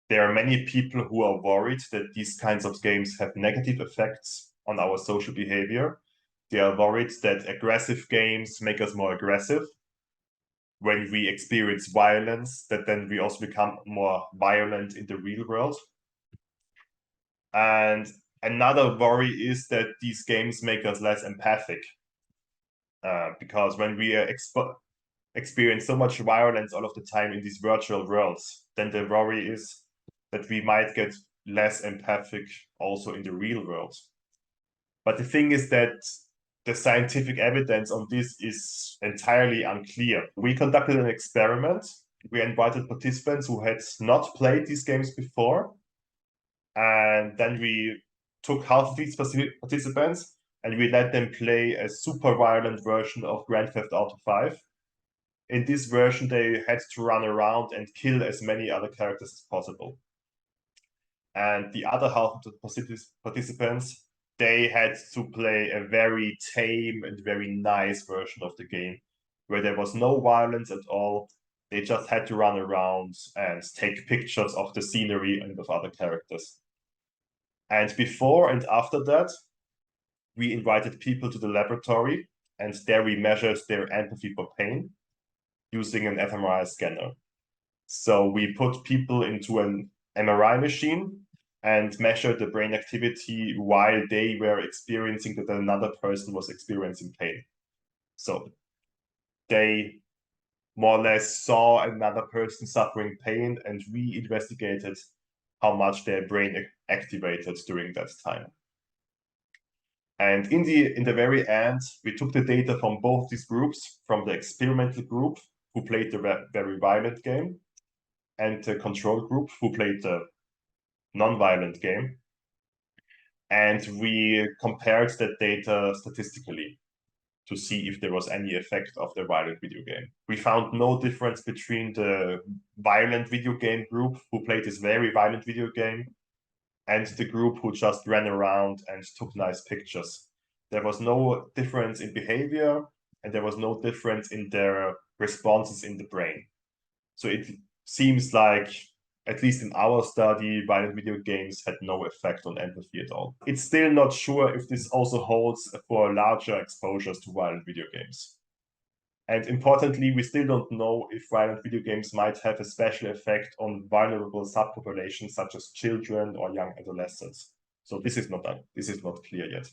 there are many people who are worried that these kinds of games have negative effects on our social behavior. They are worried that aggressive games make us more aggressive. When we experience violence, that then we also become more violent in the real world. And another worry is that these games make us less empathic. Because when we experience so much violence all of the time in these virtual worlds, then the worry is that we might get less empathic also in the real world. But the thing is that the scientific evidence on this is entirely unclear. We conducted an experiment. We invited participants who had not played these games before. And then we took half of these participants and we let them play a super violent version of Grand Theft Auto 5. In this version, they had to run around and kill as many other characters as possible. And the other half of the participants, they had to play a very tame and very nice version of the game, where there was no violence at all. They just had to run around and take pictures of the scenery and of other characters. And before and after that, we invited people to the laboratory, and there we measured their empathy for pain using an fMRI scanner. So we put people into an MRI machine and measured the brain activity while they were experiencing that another person was experiencing pain. So they more or less saw another person suffering pain, and we investigated how much their brain activated during that time. And in the very end, we took the data from both these groups, from the experimental group who played the very violent game, and the control group who played the non-violent game. And we compared that data statistically to see if there was any effect of the violent video game. We found no difference between the violent video game group who played this very violent video game and the group who just ran around and took nice pictures. There was no difference in behavior, and there was no difference in their responses in the brain. So it seems like, at least in our study, violent video games had no effect on empathy at all. It's still not sure if this also holds for larger exposures to violent video games. And importantly, we still don't know if violent video games might have a special effect on vulnerable subpopulations such as children or young adolescents. So this is not clear yet.